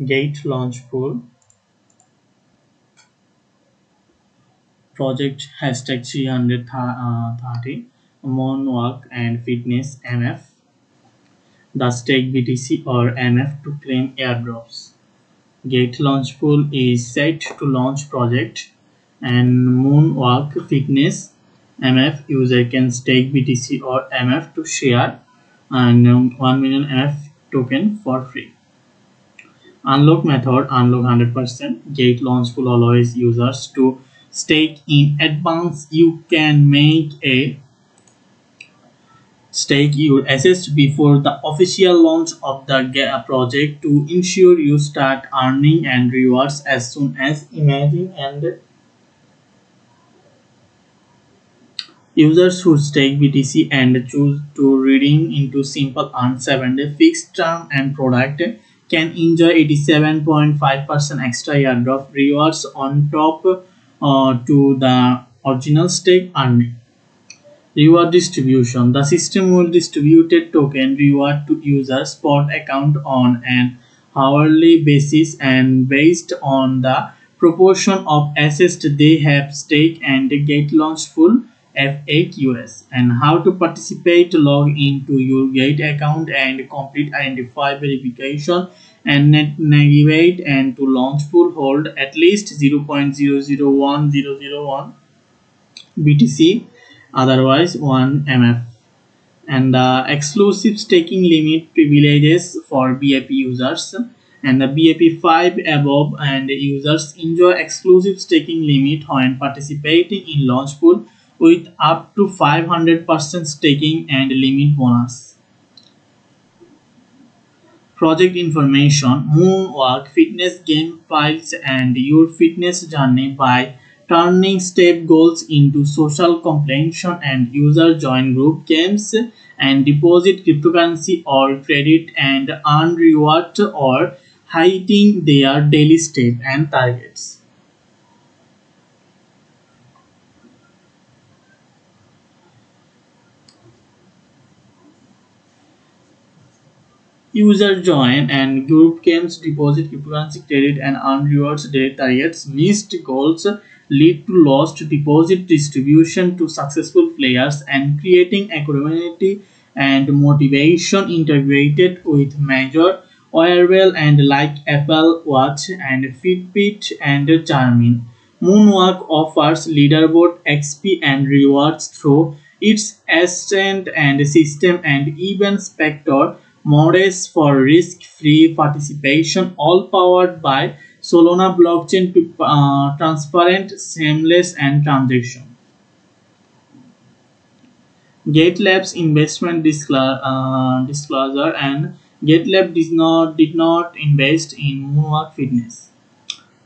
Gate Launchpool project hashtag 330 Moonwalk and Fitness MF the stake BTC or MF to claim airdrops. Gate Launchpool is set to launch project and Moonwalk Fitness MF user can stake BTC or MF to share and 1 million MF token for free. Unlock method unlock 100%. Gate Launchpool allows users to stake in advance. You can make a stake your assets before the official launch of the project to ensure you start earning and rewards as soon as imagine and users who stake BTC and choose to redeem into simple earn 7-day fixed term and product can enjoy 87.5% extra airdrop rewards on top to the original stake earning. Reward distribution. The system will distribute token reward to users spot account on an hourly basis and based on the proportion of assets they have stake and get launched full FAQs and how to participate. Log into your Gate account and complete identify verification and navigate and to Launchpool hold at least 0.001001 BTC, otherwise 1 MF, and the exclusive staking limit privileges for BIP users and the BIP 5 above and users enjoy exclusive staking limit when participating in Launchpool with up to 500% staking and limit bonus. Project information, Moonwalk fitness game files and your fitness journey by turning step goals into social completion and user join group games and deposit cryptocurrency or credit and earn reward or hitting their daily step and targets. User join and group games deposit cryptocurrency credit and earn rewards daily targets. Missed goals lead to lost deposit distribution to successful players and creating a community and motivation integrated with major wearable and like Apple Watch and Fitbit and Garmin. Moonwalk offers leaderboard XP and rewards through its ascent and system and even Spectre modes for risk-free participation, all powered by Solana blockchain to transparent, seamless, and transaction. GateLab's investment disclosure and GateLab did not invest in Moonwalk Fitness.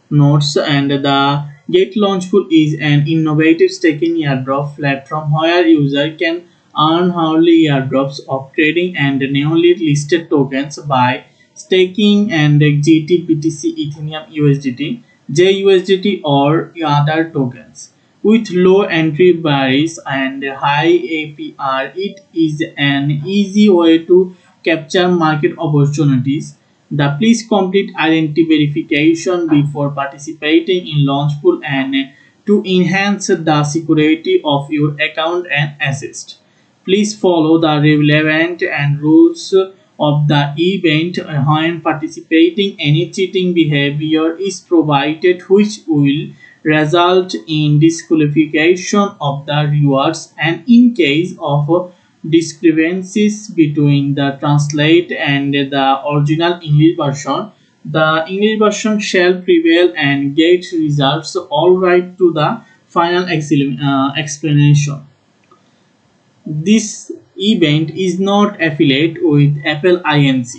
Notes and the Gate Launchpool is an innovative staking airdrop platform where users can earn hourly airdrops of trading and newly listed tokens by staking and GT, BTC, Ethereum, USDT, JUSDT or other tokens. With low entry barriers and high APR, it is an easy way to capture market opportunities. The please complete identity verification before participating in Launchpool and to enhance the security of your account and assets. Please follow the relevant and rules of the event when participating. Any cheating behavior is provided which will result in disqualification of the rewards and in case of discrepancies between the translate and the original English version, the English version shall prevail and get reserves all right to the final explanation. This event is not affiliated with Apple Inc.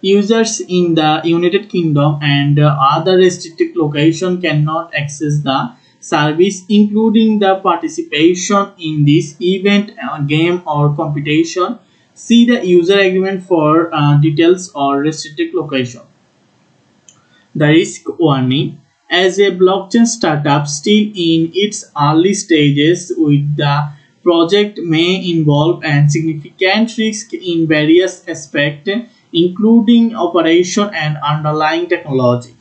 Users in the United Kingdom and other restricted locations cannot access the service, including the participation in this event, game, or competition. See the user agreement for details or restricted location. The risk warning. As a blockchain startup still in its early stages, with the project may involve and significant risk in various aspects, including operation and underlying technology,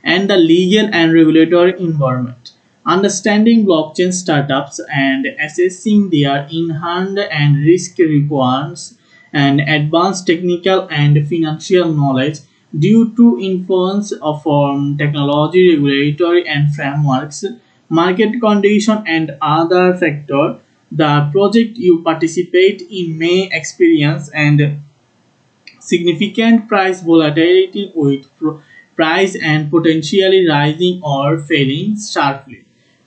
and the legal and regulatory environment. Understanding blockchain startups and assessing their in-hand and risk requirements and advanced technical and financial knowledge due to influence of technology, regulatory and frameworks, market condition and other factors. The project you participate in may experience and significant price volatility with price and potentially rising or falling sharply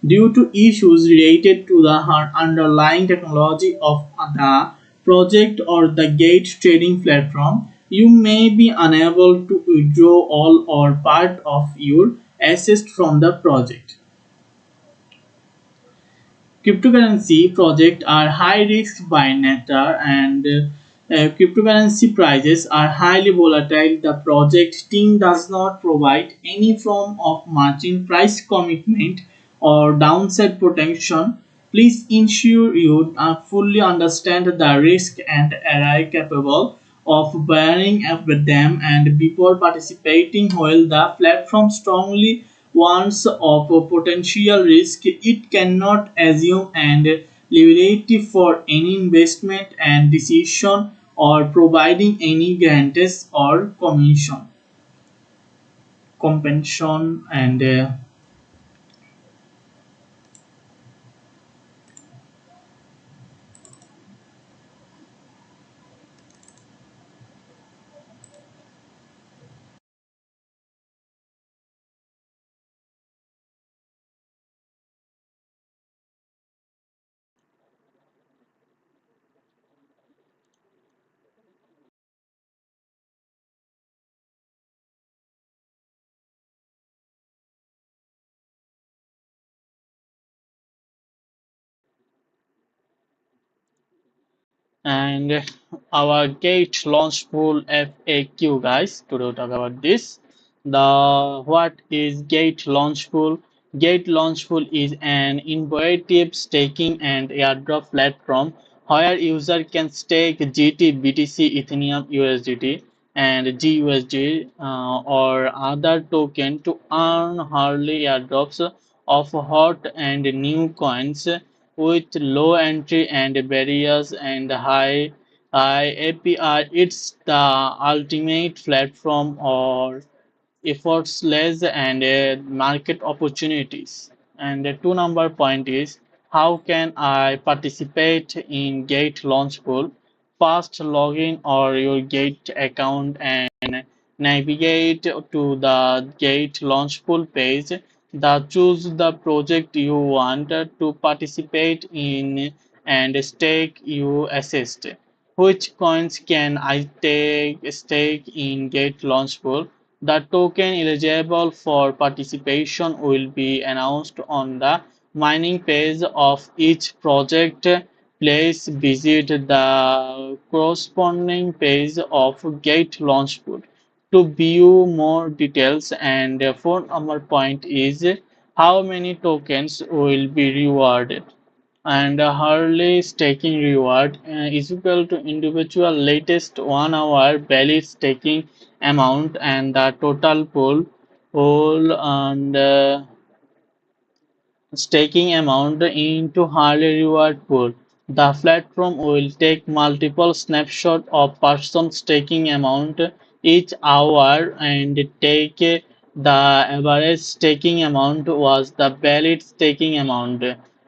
due to issues related to the underlying technology of the project or the gate trading platform. You may be unable to withdraw all or part of your assets from the project. Cryptocurrency projects are high risk by nature and cryptocurrency prices are highly volatile. The project team does not provide any form of margin price commitment or downside protection. Please ensure you fully understand the risk and are capable of bearing up with them and before participating. While the platform strongly warns of a potential risk, it cannot assume and liability for any investment and decision or providing any guarantees or commission compensation and our gate launch pool FAQ, guys. Today we talk about this. The what is gate launch pool? Gate launch pool is an innovative staking and airdrop platform where user can stake GT, BTC, Ethereum, USDT, and GUSD or other token to earn early airdrops of hot and new coins with low entry and barriers and high APR. It's the ultimate platform or effortless and market opportunities. And the two number point is how can I participate in Gate Launch Pool? First, login or your Gate account and navigate to the Gate Launch Pool page. Choose the project you want to participate in and stake you assist. Which coins can I take stake in Gate Launch Pool? The token eligible for participation will be announced on the mining page of each project. Please visit the corresponding page of Gate Launchpool to view more details. And fourth number point is how many tokens will be rewarded. And Hurley staking reward is equal to individual latest 1 hour valid staking amount and the total pool and staking amount into Harley reward pool. The platform will take multiple snapshots of person staking amount each hour and take the average staking amount was the valid staking amount.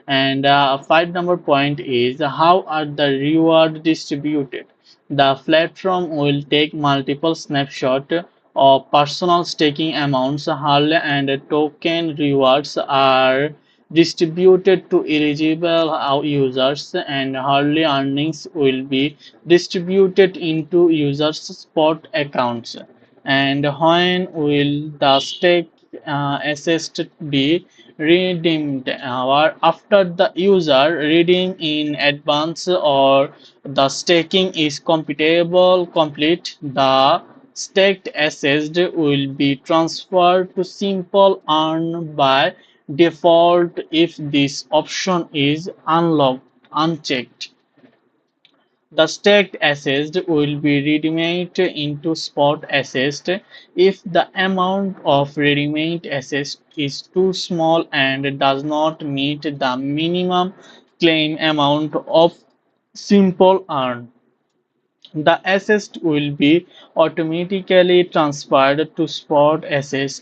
And five number point is how are the reward distributed? The platform will take multiple snapshots of personal staking amounts. Harley and token rewards are distributed to eligible users and early earnings will be distributed into users spot accounts. And when will the stake assessed be redeemed? Or after the user redeem in advance or the staking is complete, the staked assets will be transferred to simple earn by default if this option is unlocked unchecked. The staked assets will be redeemed into spot assets if the amount of redeemed assets is too small and does not meet the minimum claim amount of simple earn. The assets will be automatically transferred to spot assets,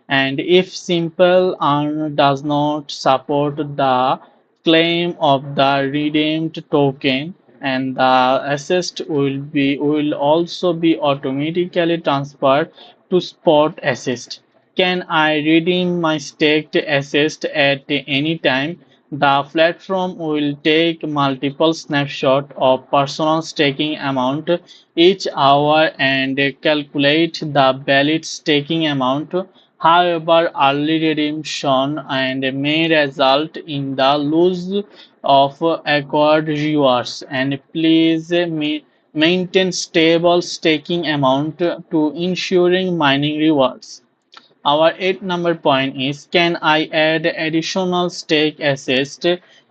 and if simple earn does not support the claim of the redeemed token, and the assets will also be automatically transferred to spot assets. Can I redeem my staked assets at any time? The platform will take multiple snapshots of personal staking amount each hour and calculate the valid staking amount. However, early redemption and may result in the loss of acquired rewards. And please maintain stable staking amount to ensuring mining rewards. Our eighth number point is, can I add additional stake assets?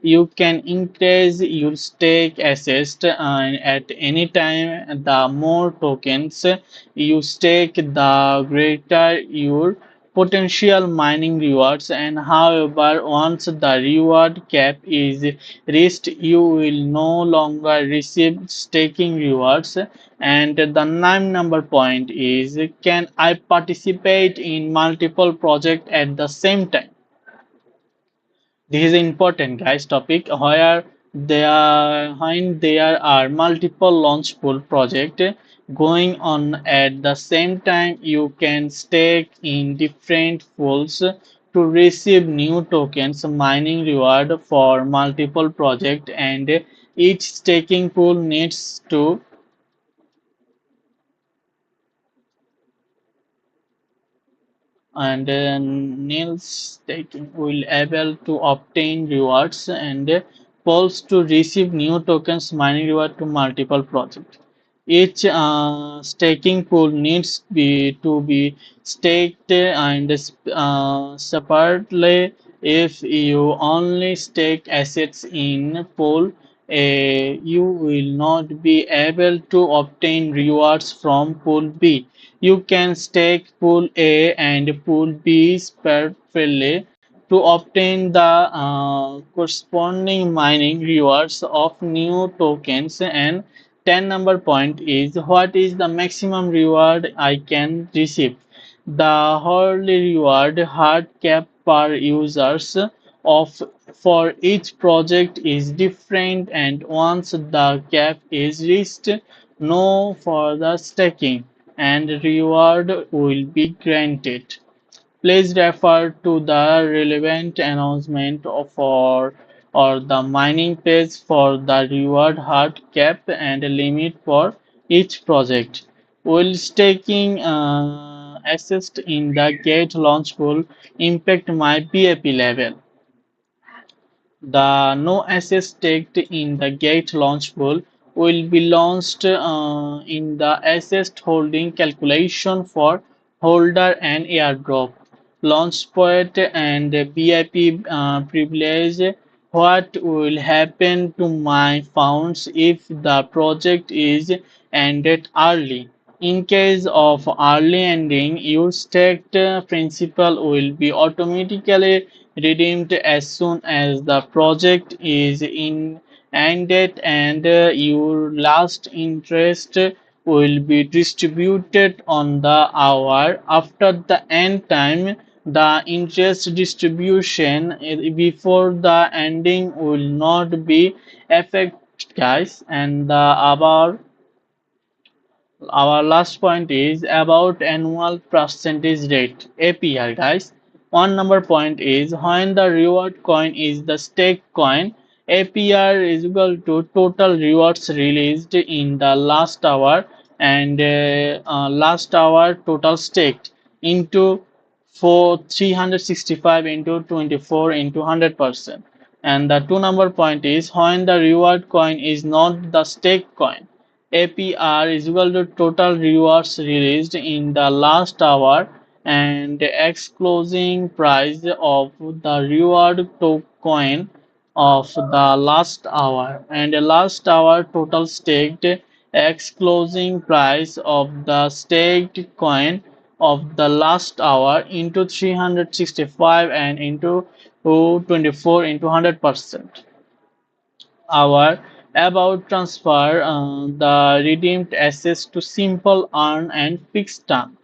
You can increase your stake assets at any time. The more tokens you stake, the greater your potential mining rewards. And however, once the reward cap is reached, you will no longer receive staking rewards. And the ninth number point is, can I participate in multiple projects at the same time? This is an important guys topic where there are multiple Launchpool project going on at the same time. You can stake in different pools to receive new tokens mining reward for multiple project, and each staking pool needs to and Nils taking will able to obtain rewards and polls to receive new tokens mining reward to multiple projects. Each staking pool needs to be staked and separately. If you only stake assets in pool A, you will not be able to obtain rewards from pool B. You can stake pool A and pool B separately to obtain the corresponding mining rewards of new tokens. And 10 number point is, what is the maximum reward I can receive? The hourly reward hard cap per users of for each project is different, and once the cap is reached, no further staking and reward will be granted. Please refer to the relevant announcement or the mining page for the reward hard cap and limit for each project. Will staking assist in the gate launch pool impact my BAP level? The no assets staked in the gate launch pool will be launched in the asset holding calculation for holder and airdrop. Launch point and BIP privilege. What will happen to my funds if the project is ended early? In case of early ending, your staked principal will be automatically redeemed as soon as the project is in ended, and your last interest will be distributed on the hour after the end time. The interest distribution before the ending will not be affected, guys. And the above our last point is about annual percentage rate APR, guys. One number point is, when the reward coin is the stake coin, APR is equal to total rewards released in the last hour and last hour total staked into for 365 into 24 into 100%. And the two number point is, when the reward coin is not the stake coin, APR is equal to total rewards released in the last hour and X closing price of the reward token of the last hour, and the last hour total staked X closing price of the staked coin of the last hour into 365 and into 24 into 100%. Our about transfer the redeemed assets to simple earn and fixed term.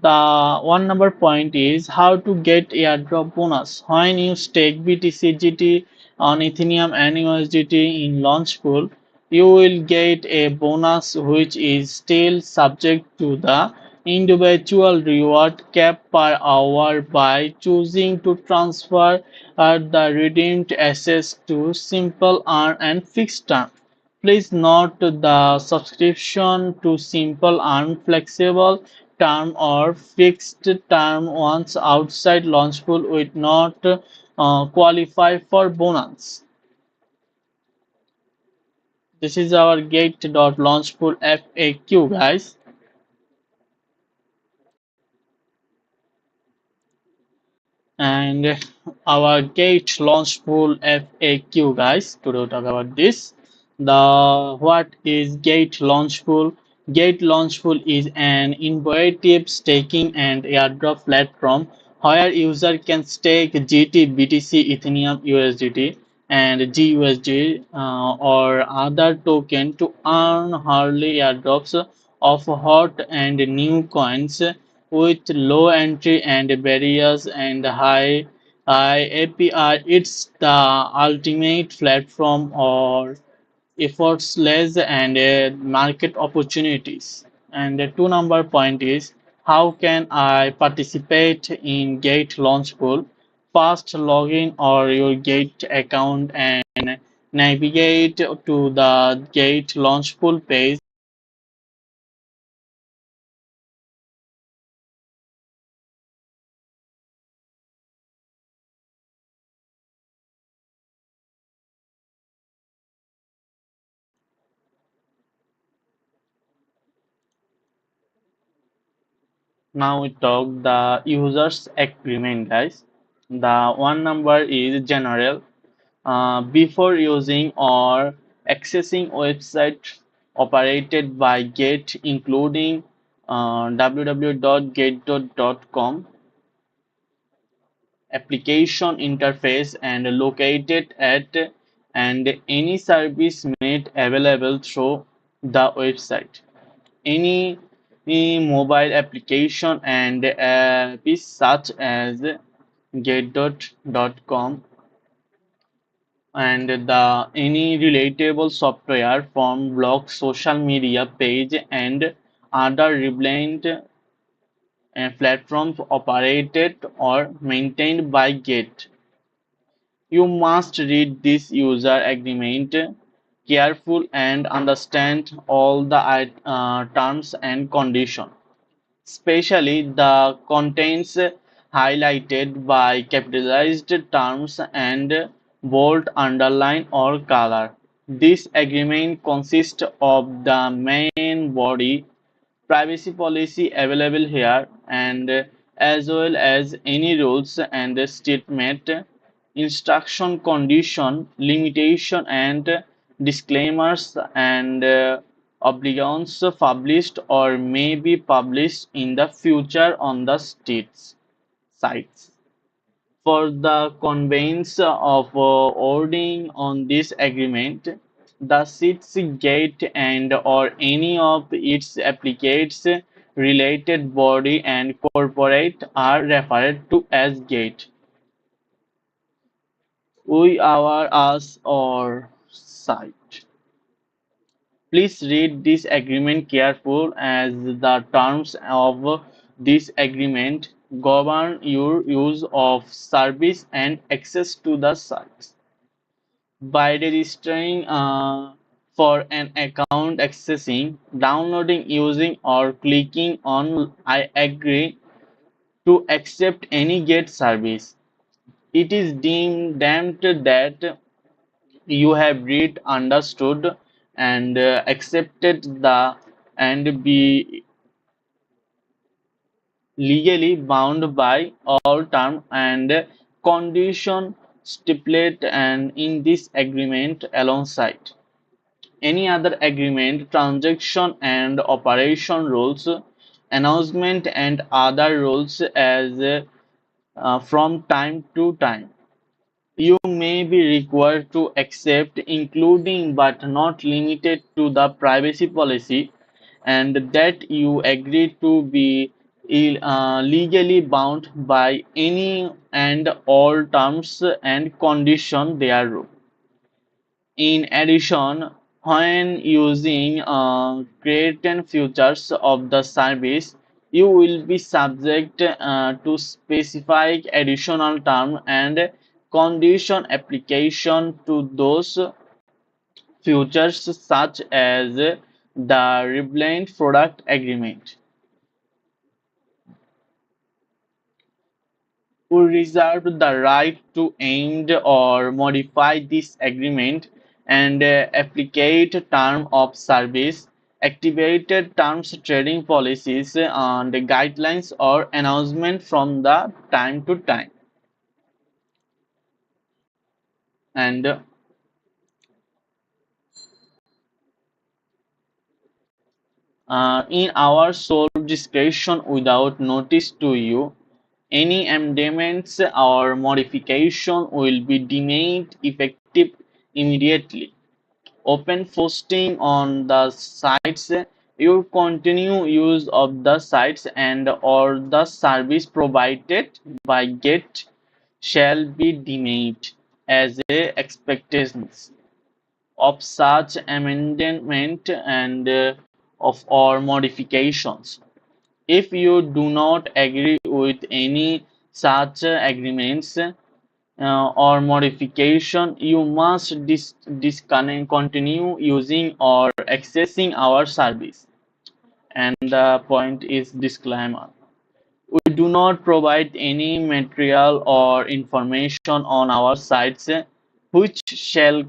The one number point is how to get airdrop bonus. When you stake BTC, GT on Ethereum and USDT in Launchpool, you will get a bonus which is still subject to the individual reward cap per hour by choosing to transfer the redeemed assets to simple earn and fixed term. Please note the subscription to simple and flexible term or fixed term ones outside Launchpool will not qualify for bonus. This is our gate.launchpool FAQ, guys. And our gate launch pool FAQ, guys. Today we talk about this. The what is gate launch pool? Gate launch pool is an innovative staking and airdrop platform where user can stake GT, BTC, Ethereum, USDT, and GUSD or other token to earn early airdrops of hot and new coins with low entry and barriers and high APR. It's the ultimate platform or effortless and market opportunities. And the two number point is how can I participate in Gate Launch Pool? First, login or your Gate account and navigate to the Gate Launch Pool page. Now we talk the users agreement, guys. The one number is general. Before using or accessing website operated by Gate, including www.gate.com application interface and located at and any service made available through the website. Any mobile application and apps such as Get.com and the any relatable software from blog, social media page, and other relevant platforms operated or maintained by Git. You must read this user agreement careful and understand all the terms and conditions, especially the contents highlighted by capitalized terms and bold, underline, or color. This agreement consists of the main body privacy policy available here and as well as any rules and statement, instruction, condition, limitation, and disclaimers and obligations published or may be published in the future on the state's sites. For the conveyance of wording on this agreement, the seats gate and or any of its applicates related body and corporate are referred to as gate. We our us or site. Please read this agreement careful as the terms of this agreement govern your use of service and access to the sites. By registering for an account, accessing, downloading, using, or clicking on I agree to accept any GET service, it is deemed that you have read, understood, and accepted the and be legally bound by all terms and conditions stipulated and in this agreement alongside any other agreement, transaction and operation rules, announcement and other rules as from time to time. You may be required to accept, including but not limited to the privacy policy, and that you agree to be legally bound by any and all terms and conditions thereof. In addition, when using certain features of the service, you will be subject to specific additional term and condition application to those features such as the relevant product agreement. We reserve the right to end or modify this agreement and applicate term of service, activated terms trading policies and guidelines or announcement from the time to time. And in our sole discretion without notice to you, any amendments or modification will be deemed effective immediately. Open posting on the sites. Your continue use of the sites and or the service provided by GET shall be deemed as a expectations of such amendment and of or modifications. If you do not agree with any such agreements or modification, you must disconnect, continue using or accessing our service. And the point is disclaimer. We do not provide any material or information on our sites which shall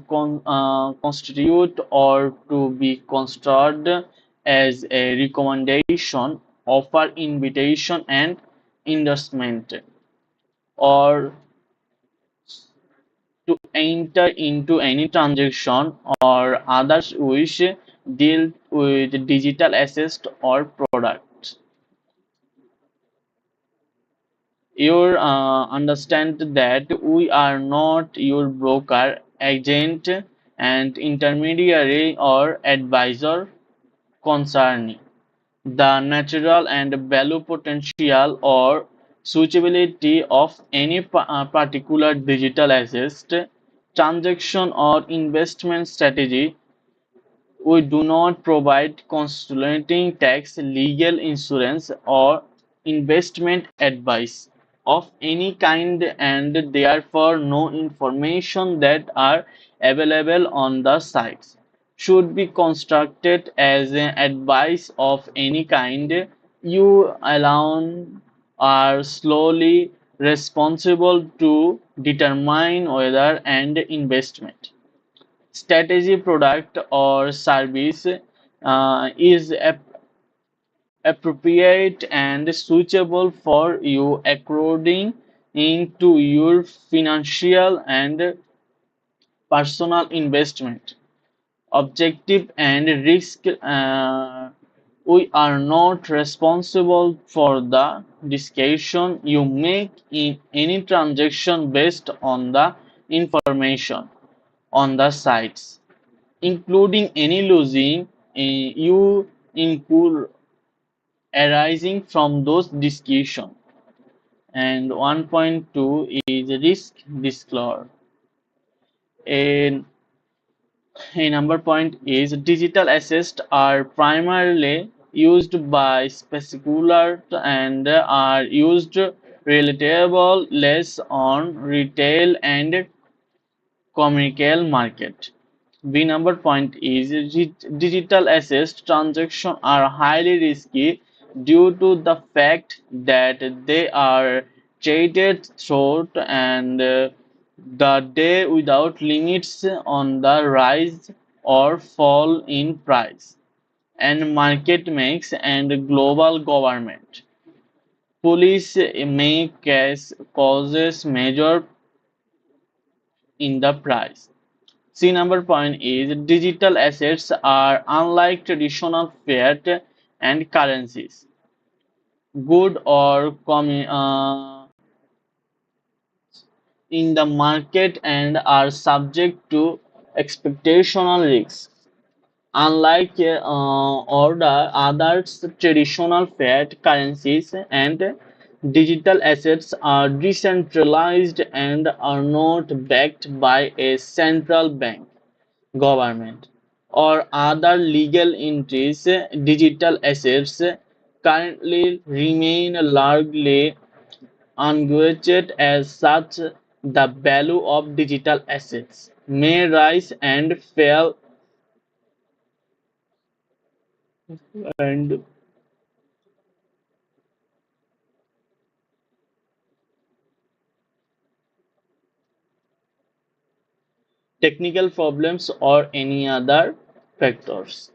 constitute or to be construed as a recommendation, offer, invitation, and endorsement, or to enter into any transaction or others which deal with digital assets or products. You understand that we are not your broker, agent, and intermediary or advisor concerning the natural and value potential or suitability of any particular digital asset, transaction or investment strategy. We do not provide consulting tax, legal, insurance, or investment advice of any kind, and therefore no information that are available on the sites should be constructed as an advice of any kind. You alone are solely responsible to determine whether an investment strategy, product, or service is appropriate and suitable for you according to your financial and personal investment objective and risk. We are not responsible for the discussion you make in any transaction based on the information on the sites, including any losing you incur arising from those discussions. And 1.2 is risk disclosure. And a number point is digital assets are primarily used by speculators and are used relatively less on retail and commercial market. B number point is digital assets transactions are highly risky due to the fact that they are traded throughout and the day without limits on the rise or fall in price and market makes and global government. Police may causes major in the price. C number point is digital assets are unlike traditional fiat and currencies, good or in the market and are subject to expectational risks. Unlike other traditional fiat currencies and digital assets are decentralized and are not backed by a central bank, government, or other legal entities, digital assets currently remain largely unguaranteed. As such, the value of digital assets may rise and fall and technical problems or any other factors.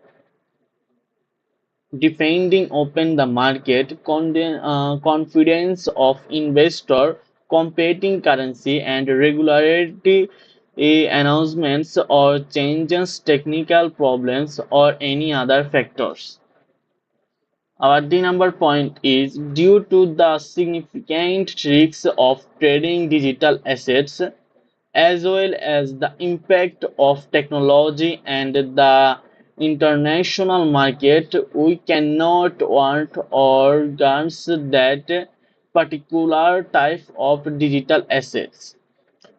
Defending open the market, confidence of investor, competing currency and regularity announcements or changes technical problems or any other factors. Our D number point is due to the significant risks of trading digital assets as well as the impact of technology and the international market, we cannot warrant or guarantee that particular type of digital assets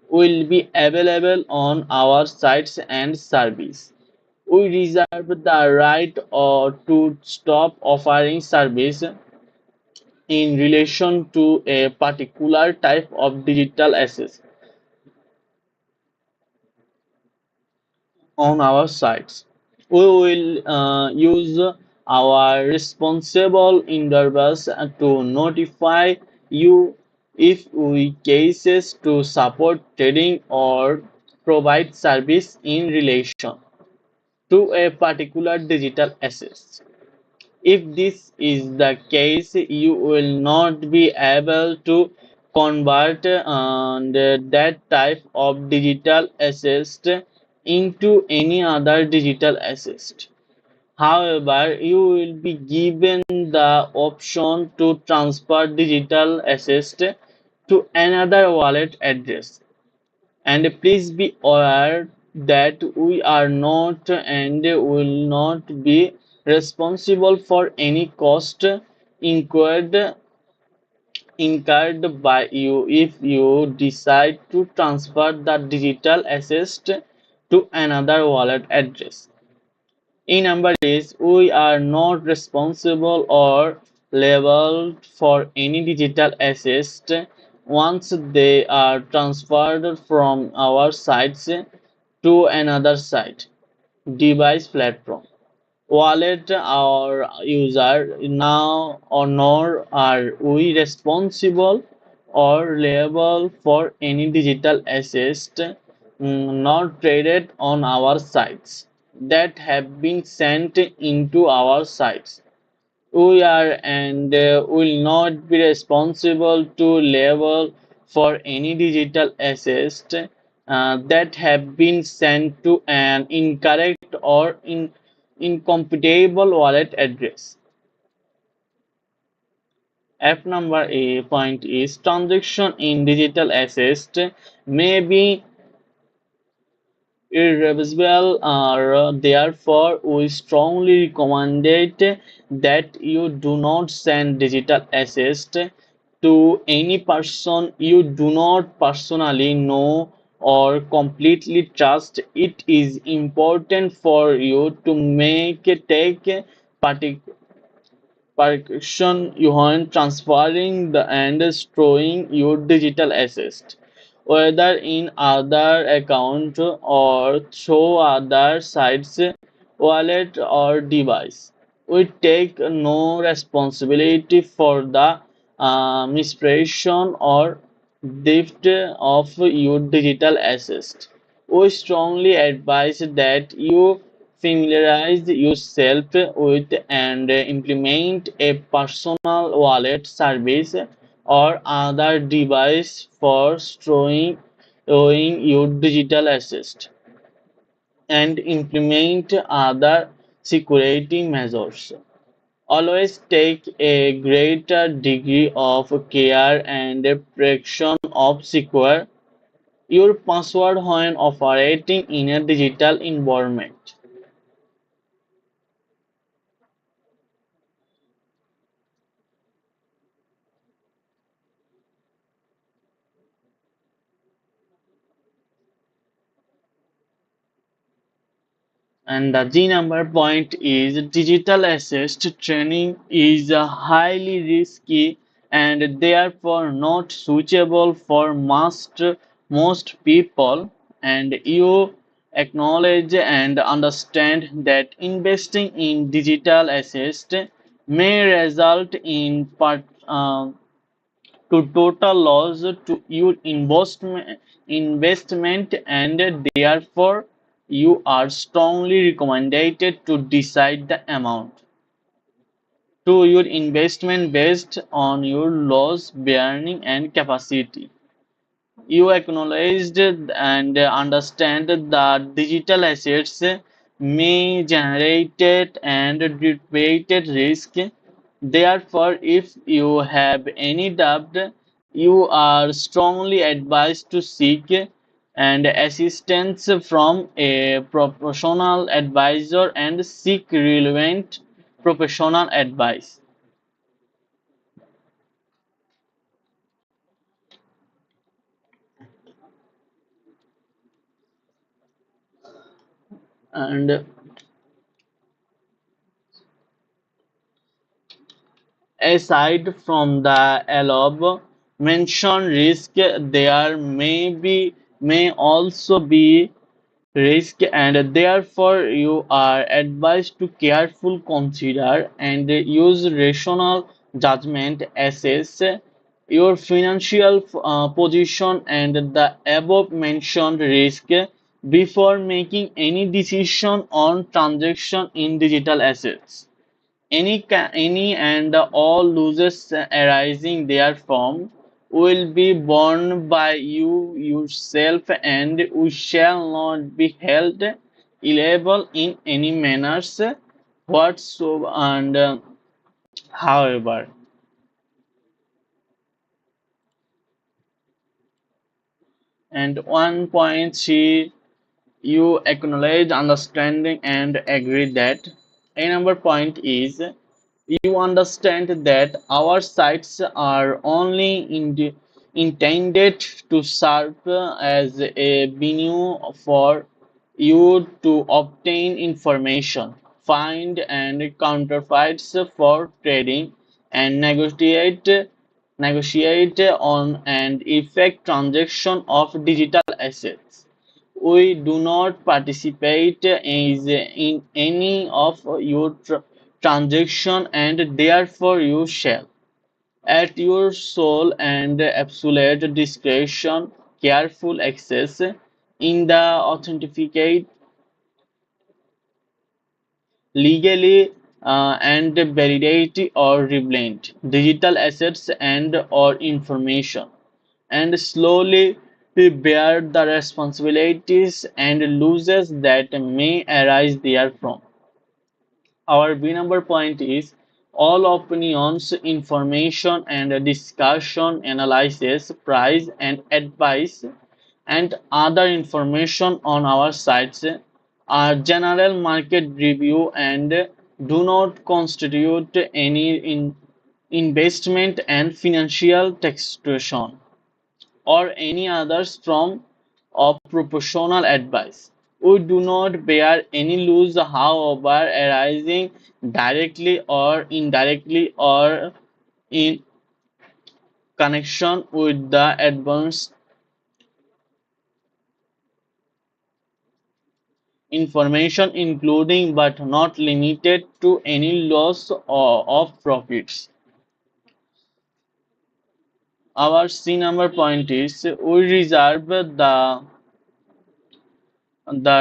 will be available on our sites and service. We reserve the right to stop offering service in relation to a particular type of digital assets on our sites. We will use our responsible intervals to notify you if we cases to support trading or provide service in relation to a particular digital asset. If this is the case, you will not be able to convert that type of digital asset into any other digital asset. However, you will be given the option to transfer digital asset to another wallet address. And please be aware that we are not and will not be responsible for any cost incurred incurred by you if you decide to transfer the digital asset to another wallet address. In number is we are not responsible or liable for any digital assets once they are transferred from our sites to another site, device platform, wallet or user. Now or nor are we responsible or liable for any digital assets not traded on our sites that have been sent into our sites. We are and will not be responsible to label for any digital assets that have been sent to an incorrect or incompatible wallet address. F number A point is transaction in digital assets may be irreversible. Therefore, we strongly recommend that you do not send digital assets to any person you do not personally know or completely trust. It is important for you to take partic- Percussion Johann transferring the and storing your digital assets, whether in other account or through other sites, wallet or device. We take no responsibility for the misprision or theft of your digital assets. We strongly advise that you familiarize yourself with and implement a personal wallet service or other device for storing your digital assets and implement other security measures. Always take a greater degree of care and protection of secure your password when operating in a digital environment. And the G number point is digital assist training is highly risky and therefore not suitable for most people. And you acknowledge and understand that investing in digital assist may result in to total loss to your investment and therefore you are strongly recommended to decide the amount to your investment based on your loss bearing and capacity. You acknowledged and understand that digital assets may generate and debate risk. Therefore, if you have any doubt, you are strongly advised to seek and assistance from a professional advisor and seek relevant professional advice. And aside from the above mentioned risk, there may also be risk and therefore you are advised to carefully consider and use rational judgment, assess your financial position and the above mentioned risk before making any decision on transaction in digital assets. Any and all losses arising therefrom will be borne by you yourself, and we shall not be held liable in any manners whatsoever. And however, and one point she you acknowledge, understanding, and agree that a number point is you understand that our sites are only intended to serve as a venue for you to obtain information, find and counterfeits for trading, and negotiate on and effect transaction of digital assets. We do not participate in any of your transaction and therefore you shall, at your sole and absolute discretion, careful access in the authenticate legally and validate or reblend digital assets and or information and slowly bear the responsibilities and losses that may arise therefrom. Our B number point is all opinions, information and discussion, analysis, price and advice and other information on our sites are general market review and do not constitute any investment and financial taxation or any others from of proportional advice. We do not bear any loss, however, arising directly or indirectly or in connection with the advanced information, including but not limited to any loss or of profits. Our C number point is we reserve the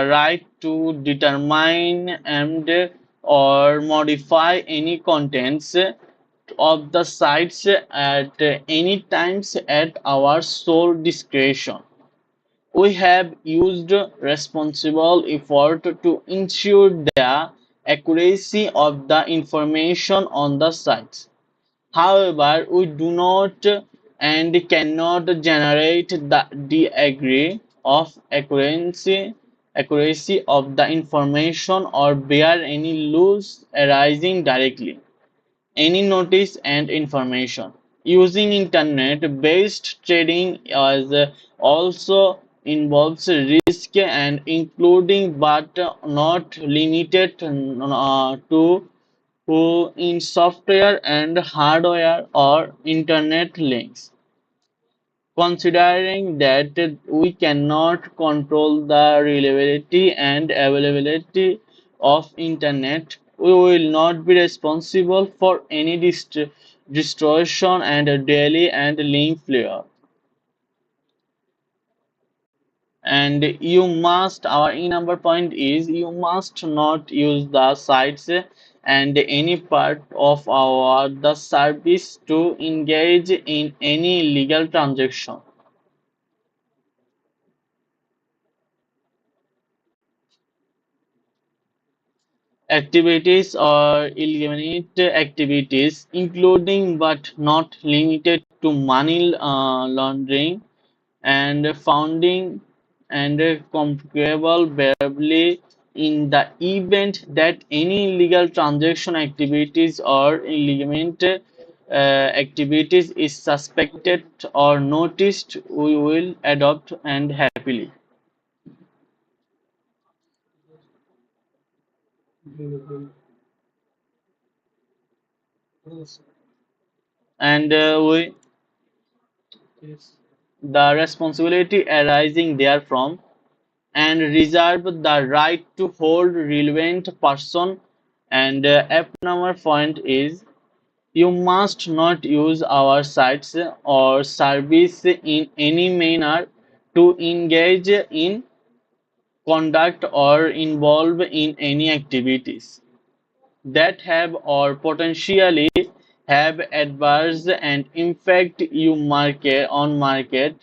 right to determine and or modify any contents of the sites at any times at our sole discretion. We have used responsible effort to ensure the accuracy of the information on the sites. However, we do not and cannot generate the degree of accuracy of the information or bear any loss arising directly any notice and information. Using internet-based trading as also involves risk and including but not limited to in software and hardware or internet links. Considering that we cannot control the reliability and availability of internet, we will not be responsible for any distortion and daily and link failure. And you must, our E number point is you must not use the sites and any part of our the service to engage in any legal transaction. Activities or eliminate activities including but not limited to money laundering and funding and comparable barely in the event that any illegal transaction activities or illegitimate activities is suspected or noticed we will adopt and happily. And we the responsibility arising therefrom and reserve the right to hold relevant person and F number point is you must not use our sites or service in any manner to engage in conduct or involve in any activities that have or potentially have adverse and impact you market on market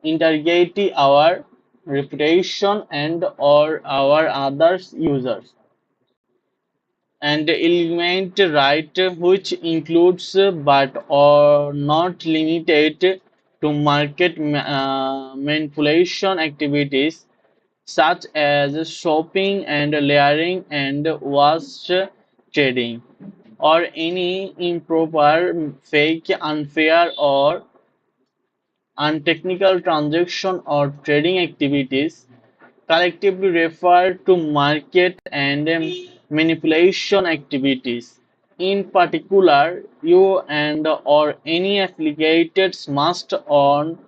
integrity our reputation and or our others users and element right which includes but are not limited to market manipulation activities such as shopping and layering and wash trading or any improper fake unfair or untechnical transaction or trading activities collectively refer to market and manipulation activities. In particular, you and or any affiliates must on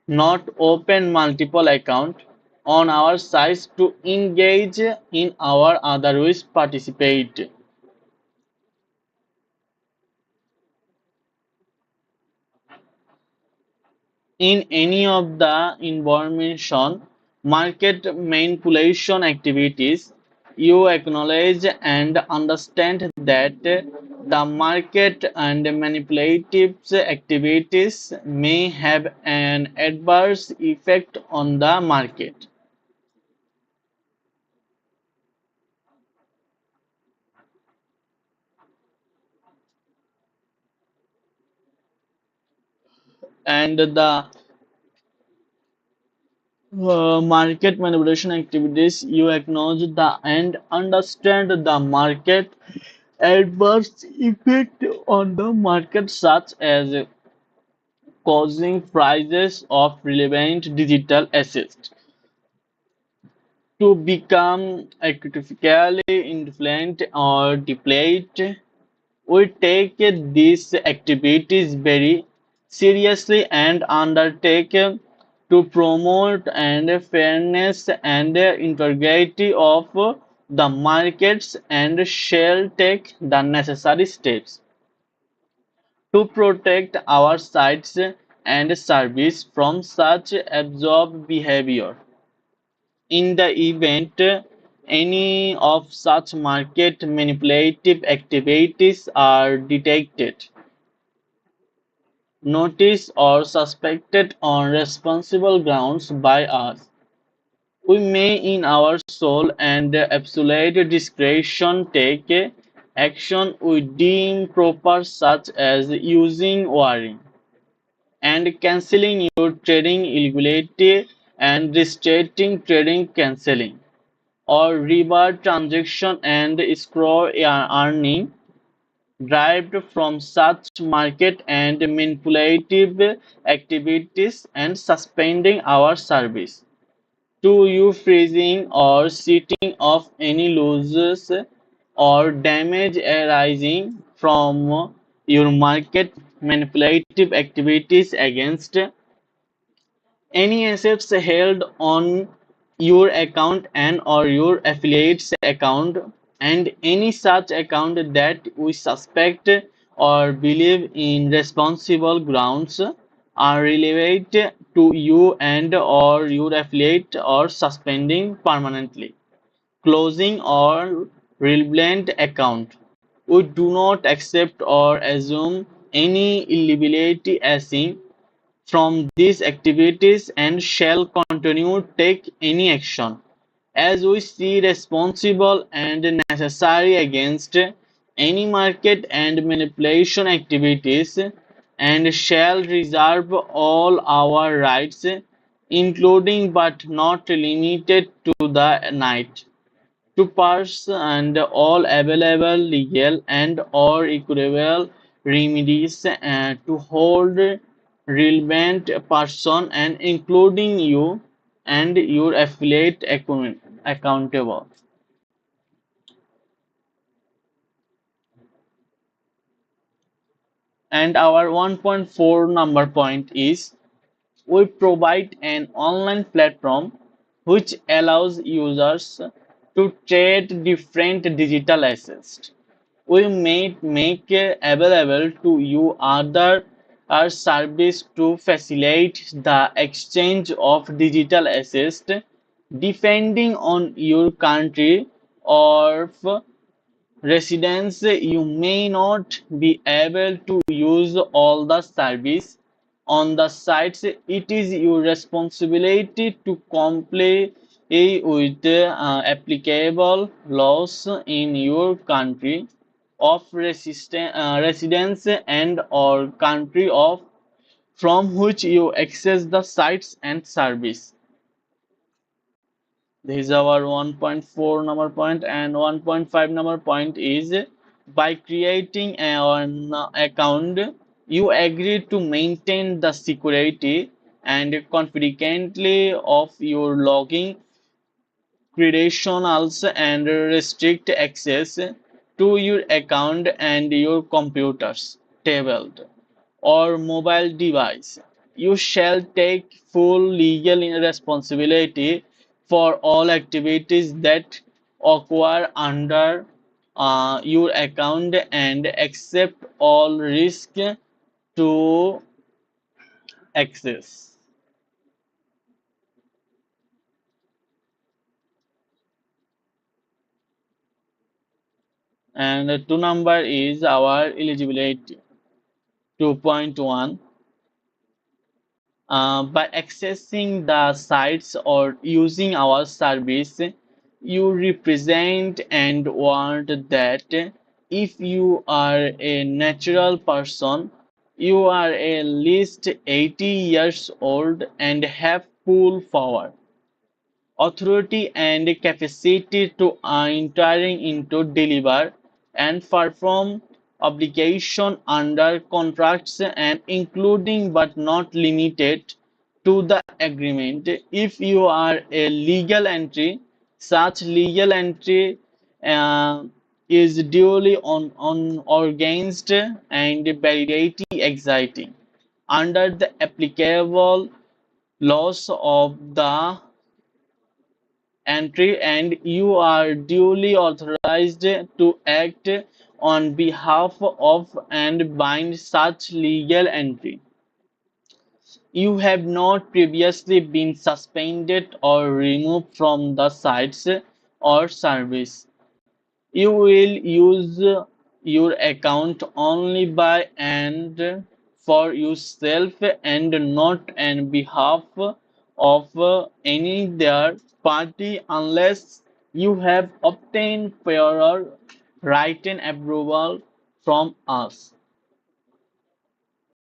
not open multiple accounts on our sites to engage in our otherwise participate in any of the information market manipulation activities, you acknowledge and understand that the market and manipulative activities may have an adverse effect on the market. And the market manipulation activities, you acknowledge the and understand the market adverse effect on the market such as causing prices of relevant digital assets to become artificially inflated or depleted. We take these activities very seriously and undertake to promote and fairness and integrity of the markets and shall take the necessary steps to protect our sites and service from such absurd behavior. In the event any of such market manipulative activities are detected, noticed, or suspected on responsible grounds by us, we may in our sole and absolute discretion take action we deem proper, such as using warning and cancelling your trading illegally and restricting trading cancelling or reward transaction and escrow earning derived from such market and manipulative activities and suspending our service to you, freezing or setting off any losses or damage arising from your market manipulative activities against any assets held on your account and or your affiliates account, and any such account that we suspect or believe in responsible grounds are relevant to you and or your affiliate, or suspending permanently, closing or relevant account. We do not accept or assume any liability arising from these activities and shall continue to take any action as we see responsible and necessary against any market and manipulation activities, and shall reserve all our rights, including but not limited to the night, to pursue and all available legal and or equitable remedies, to hold relevant person and including you and your affiliate accountable. And our 1.4 number point is, we provide an online platform which allows users to trade different digital assets. We may make available to you other our service to facilitate the exchange of digital assets depending on your country of residence. You may not be able to use all the service on the sites. It is your responsibility to comply with applicable laws in your country of residence and or country of from which you access the sites and service. This is our 1.4 number point, and 1.5 number point is, by creating an account, you agree to maintain the security and confidentiality of your login credentials and restrict access to your account and your computer's tablet or mobile device. You shall take full legal responsibility for all activities that occur under your account and accept all risk to access. And two number is our eligibility. 2.1, by accessing the sites or using our service, you represent and want that if you are a natural person, you are at least 80 years old and have full power, authority and capacity to entering into deliver and perform obligation under contracts and including but not limited to the agreement. If you are a legal entry, such legal entry uh, is duly on organized and validity exciting under the applicable laws of the entry, and you are duly authorized to act on behalf of and bind such legal entry. You have not previously been suspended or removed from the sites or service. You will use your account only by and for yourself and not on behalf of any third party unless you have obtained prior written approval from us.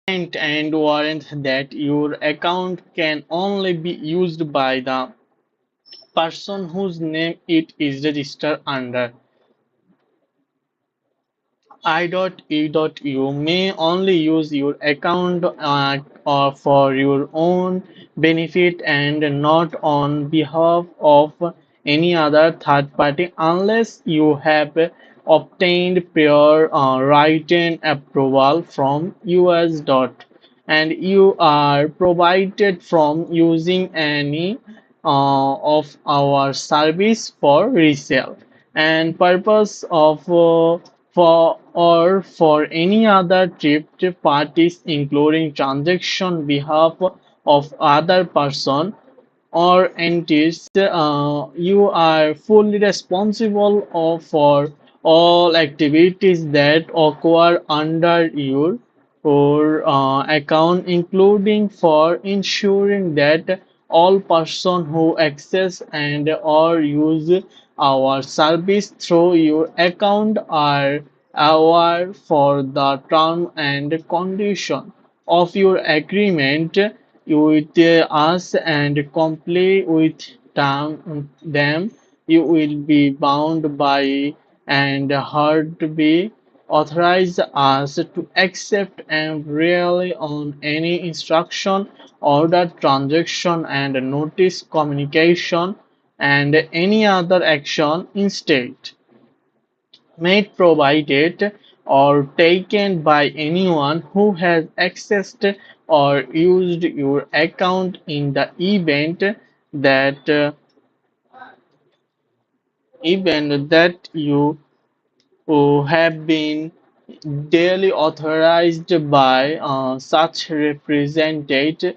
And warrant that your account can only be used by the person whose name it is registered under. I.E.U. may only use your account or for your own benefit and not on behalf of any other third party unless you have obtained prior written approval from US. And you are provided from using any of our service for resale and purpose of for any other third parties including transaction behalf of other person or entities, you are fully responsible for all activities that occur under your account, including for ensuring that all persons who access and or use our service through your account are aware for the term and condition of your agreement with us and comply with them, you will be bound by and heard to be authorize us to accept and rely on any instruction, order, transaction, and notice communication and any other action instead made provided or taken by anyone who has accessed or used your account in the that event that you who have been duly authorized by such represented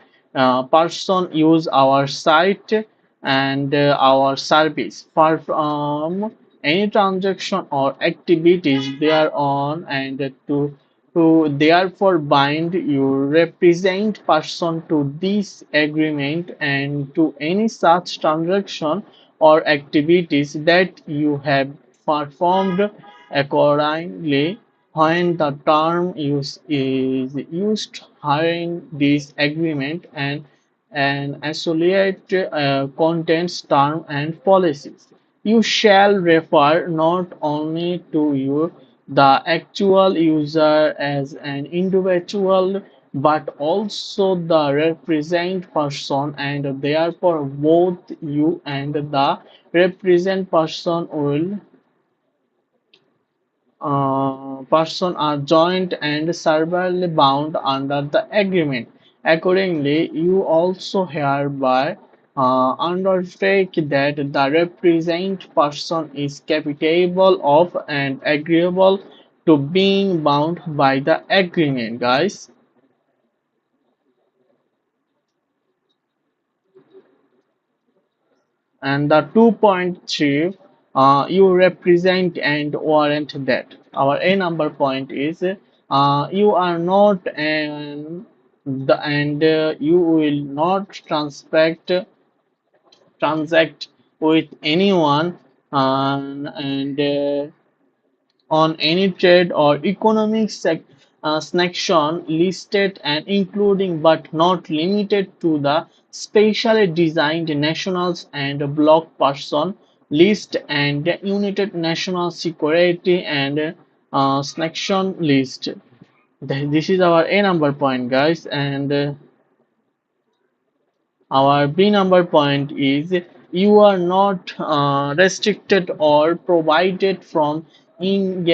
person use our site and our service perform any transaction or activities thereon and to therefore bind your represent person to this agreement and to any such transaction or activities that you have performed accordingly. When the term use is used during this agreement and associate contents, term and policies, you shall refer not only to you, the actual user as an individual, but also the represent person, and therefore both you and the represent person are joint and severally bound under the agreement. Accordingly, you also hereby undertake that the represent person is capable of and agreeable to being bound by the agreement, guys. And the 2.3, you represent and warrant that. Our A number point is you are not and you will not transact with anyone and on any trade or economic sanction listed and including but not limited to the specially designed nationals and bloc person list and united national security and sanction list. This is our A number point, guys, and our B number point is you are not restricted or provided from in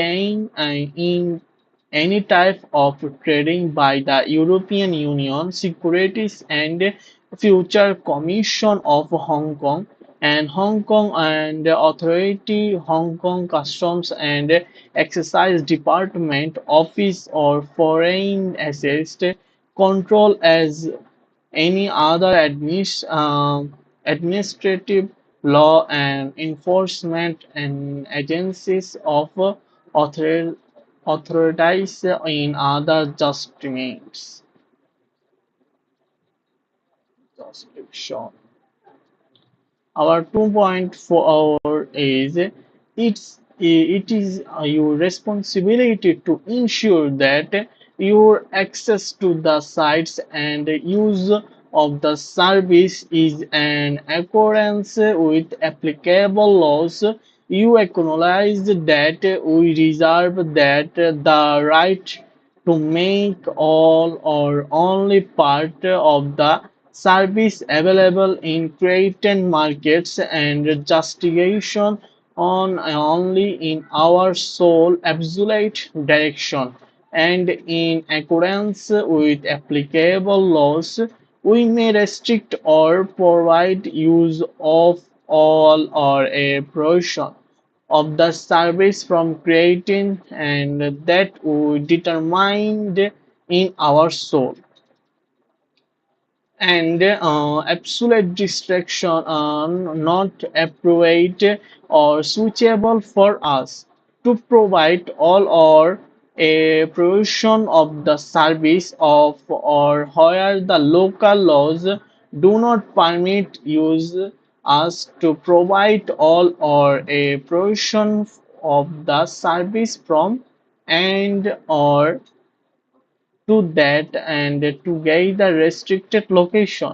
any type of trading by the European Union Securities and Future Commission of Hong Kong and Hong Kong and Authority, Hong Kong Customs and Excise Department Office or Foreign Assets Control as any other administrative law and enforcement and agencies of author- authorities in other jurisdiction. Our 2.4 is it is your responsibility to ensure that your access to the sites and use of the service is in accordance with applicable laws. You acknowledge that we reserve that the right to make all or only part of the service available in created markets and justification on only in our sole absolute direction and in accordance with applicable laws we may restrict or provide use of all or a portion of the service from creating and that we determined in our soul and absolute distraction are not appropriate or suitable for us to provide all or a provision of the service of or where the local laws do not permit use us to provide all or a provision of the service from and or to that and to get the restricted location.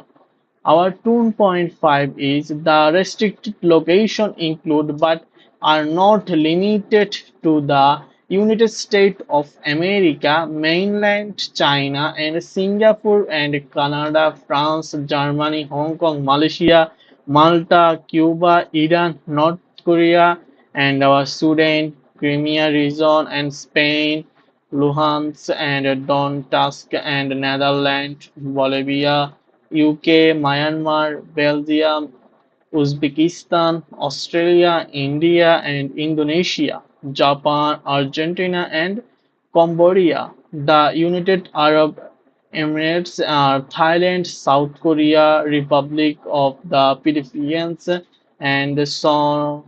Our 2.5 is the restricted location include but are not limited to the United States of America, mainland China and Singapore and Canada, France, Germany, Hong Kong, Malaysia, Malta, Cuba, Iran, North Korea and our Sudan, Crimea region and Spain, Luhansk and Donetsk and Netherlands, Bolivia, UK, Myanmar, Belgium, Uzbekistan, Australia, India and Indonesia, Japan, Argentina and Cambodia, the United Arab Emirates, Thailand, South Korea, Republic of the Philippines, and so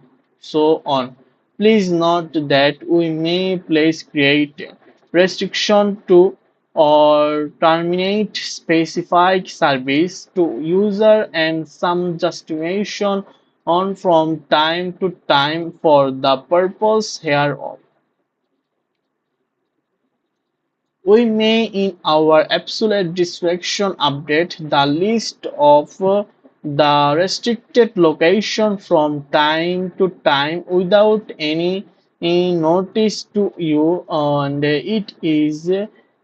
on. Please note that we may place create restriction to or terminate specified service to user and some justification on from time to time for the purpose hereof. We may in our absolute discretion update the list of the restricted location from time to time without any notice to you and it is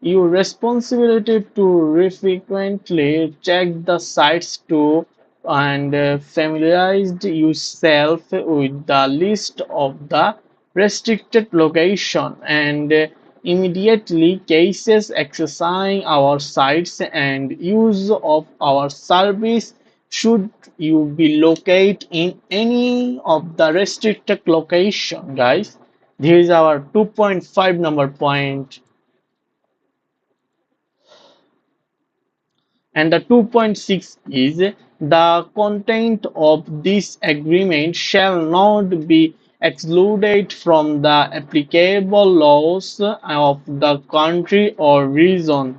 your responsibility to frequently check the sites to and familiarize yourself with the list of the restricted location and immediately cases accessing our sites and use of our service should you be located in any of the restricted location guys. This is our 2.5 number point. And the 2.6 is the content of this agreement shall not be excluded from the applicable laws of the country or region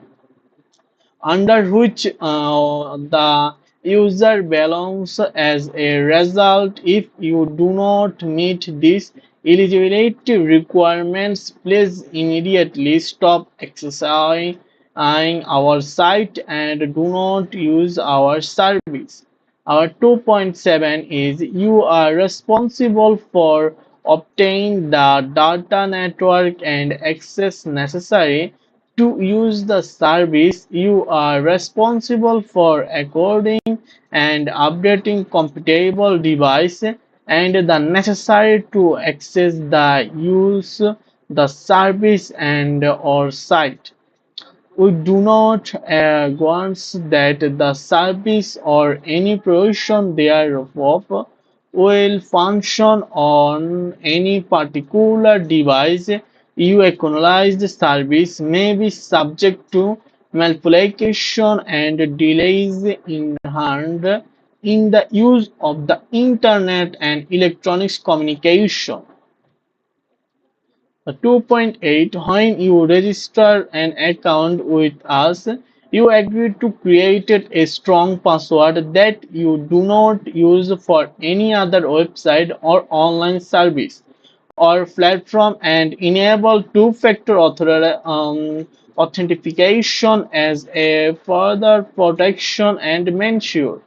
under which the user belongs. As a result, if you do not meet these eligibility requirements, please immediately stop accessing our site and do not use our service. Our 2.7 is you are responsible for obtaining the data network and access necessary to use the service. You are responsible for according and updating compatible device and the necessary to access the use the service and or site. We do not want that the service or any provision thereof will function on any particular device. You acknowledge the service may be subject to manipulation and delays inherent in the use of the internet and electronics communication. 2.8 When you register an account with us, you agree to create a strong password that you do not use for any other website or online service or platform and enable two-factor authentication as a further protection and ensure.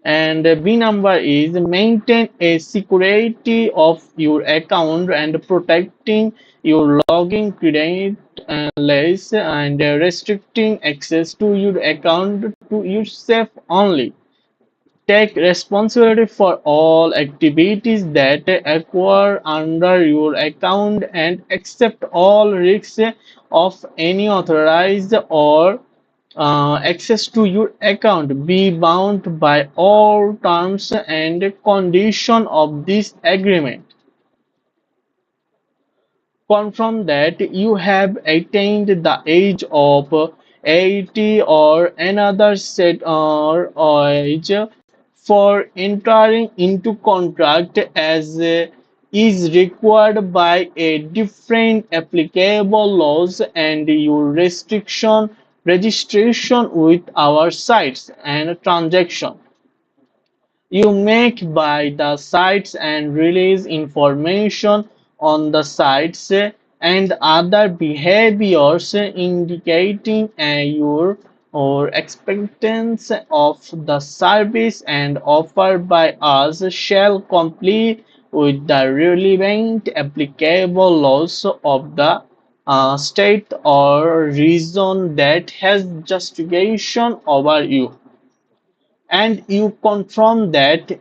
And B number is maintain a security of your account and protecting your login credentials and restricting access to your account to yourself only. Take responsibility for all activities that occur under your account and accept all risks of any authorized or access to your account. Be bound by all terms and conditions of this agreement. Confirm that you have attained the age of 80 or another set or age for entering into contract as is required by a different applicable laws and your restriction registration with our sites and transaction you make by the sites and release information on the sites and other behaviors indicating your or expectance of the service and offer by us shall comply with the relevant applicable laws of the state or region that has jurisdiction over you and you confirm that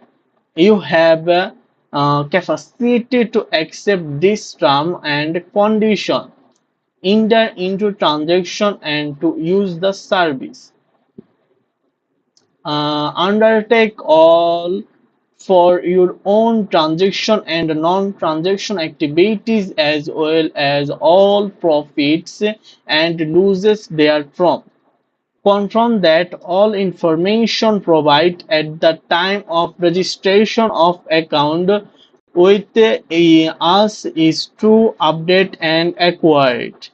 you have capacity to accept this term and condition, enter into transaction and to use the service. Undertake all for your own transaction and non-transaction activities as well as all profits and losses therefrom. Confirm that all information provided at the time of registration of account with us is true, update and accurate.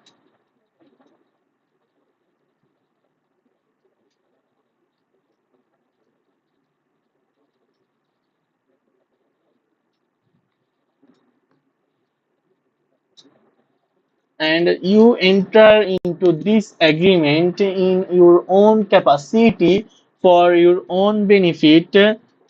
And you enter into this agreement in your own capacity for your own benefit,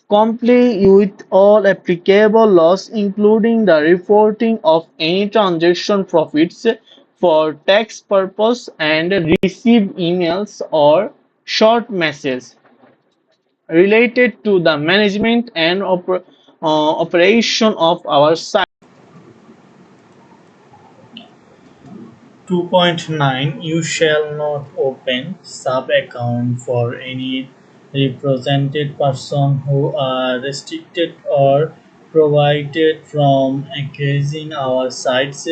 comply with all applicable laws including the reporting of any transaction profits for tax purpose and receive emails or short messages related to the management and operation of our site. 2.9 You shall not open sub-account for any represented person who are restricted or prohibited from accessing our sites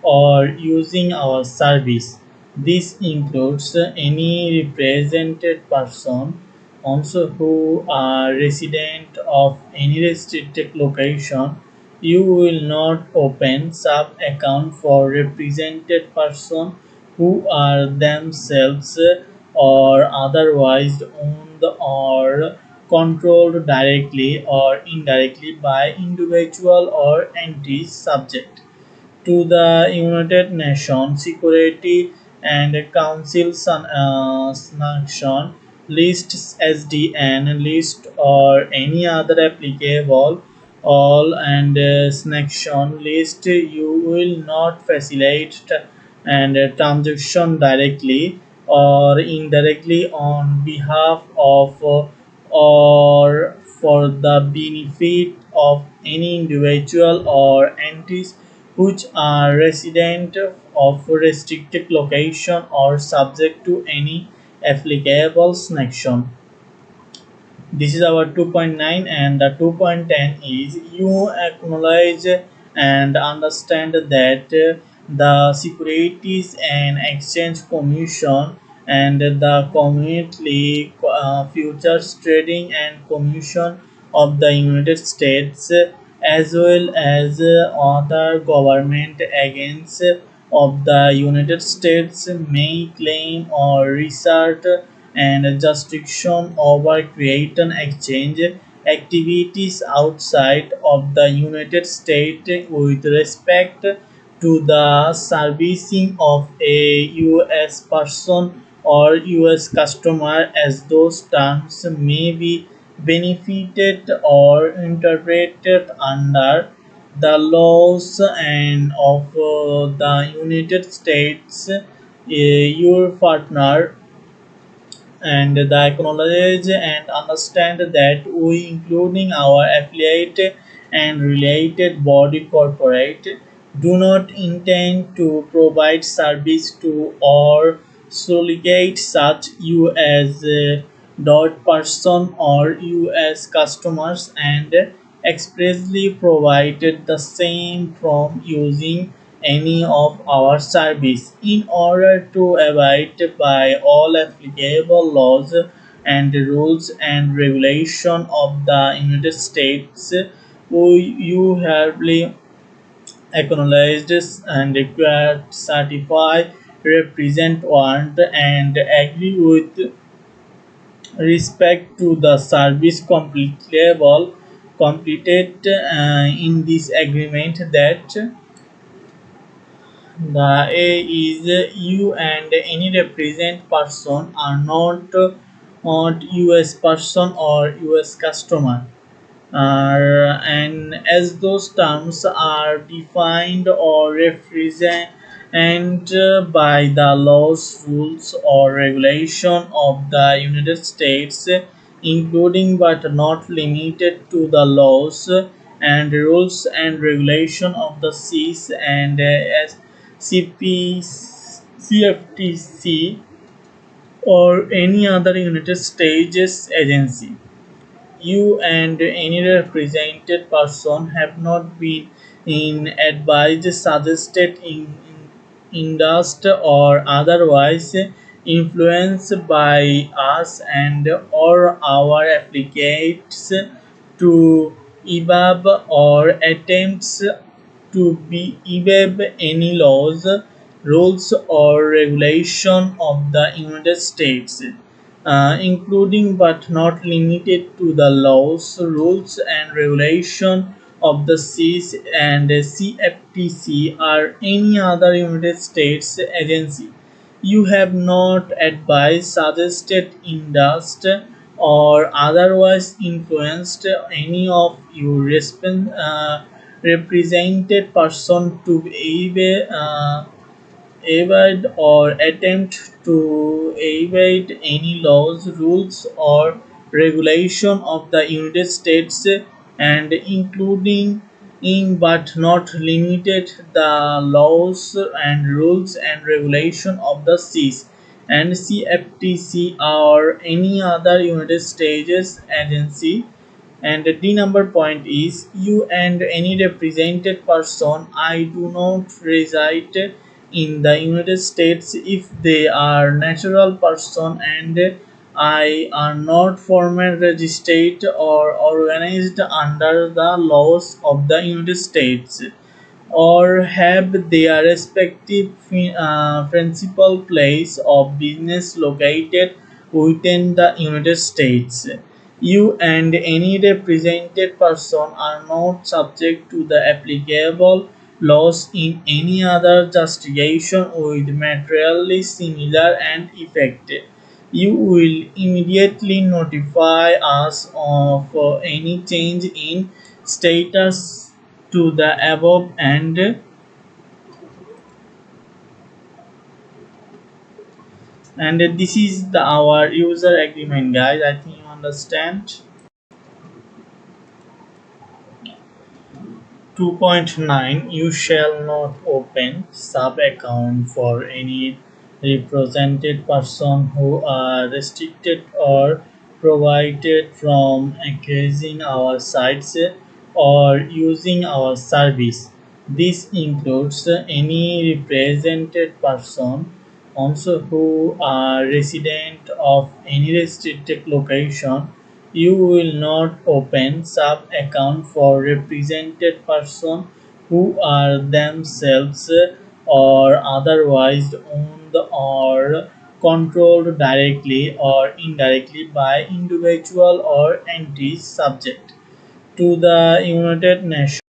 or using our service. This includes any represented person also who are resident of any restricted location. You will not open sub-account for represented person who are themselves or otherwise owned or controlled directly or indirectly by individual or entities subject to the United Nations Security and Council sanction lists SDN list or any other applicable all and sanction list. You will not facilitate and transaction directly or indirectly on behalf of or for the benefit of any individual or entities which are resident of restricted location or subject to any applicable sanction. This is our 2.9, and the 2.10 is you acknowledge and understand that the Securities and Exchange Commission and the Community Futures Trading and Commission of the United States, as well as other government agents of the United States, may claim or research and jurisdiction over create and exchange activities outside of the United States with respect to the servicing of a U.S. person or U.S. customer, as those terms may be benefited or interpreted under the laws and of the United States. Your partner and the acknowledge and understand that we, including our affiliate and related body corporate, do not intend to provide service to or solicit such U.S. Dot person or U.S. customers, and expressly provided the same from using any of our service in order to abide by all applicable laws and rules and regulation of the United States. You hereby acknowledged and required certify represent warrant and agree with respect to the service completed in this agreement that the A is you and any represent person are not US person or US customer, and as those terms are defined or represent by the laws, rules, or regulation of the United States, including but not limited to the laws and rules and regulation of the CIS and CP, CFTC, or any other United States agency. You and any represented person have not been in advised, suggested, endorsed, or otherwise influenced by us and or our applicants to evade or attempts to be evade any laws, rules, or regulation of the United States, including but not limited to the laws, rules, and regulation of the CIS and CFTC or any other United States agency. You have not advised, suggested, endorsed, or otherwise influenced any of your represented person to evade or attempt to evade any laws, rules, or regulation of the United States, and including in but not limited the laws and rules and regulation of the CIS and CFTC or any other United States agency. And the D number point is you and any represented person I do not reside in the United States if they are natural person and I are not formally registered or organized under the laws of the United States or have their respective principal place of business located within the United States. You and any represented person are not subject to the applicable laws in any other jurisdiction with materially similar and effect. You will immediately notify us of any change in status to the above and this is our user agreement, guys. I think you understand. 2.9, you shall not open sub account for any represented person who are restricted or prohibited from accessing our sites or using our service. This includes any represented person also who are resident of any restricted location. You will not open sub account for represented person who are themselves or otherwise owned or controlled directly or indirectly by individual or entities subject to the United Nations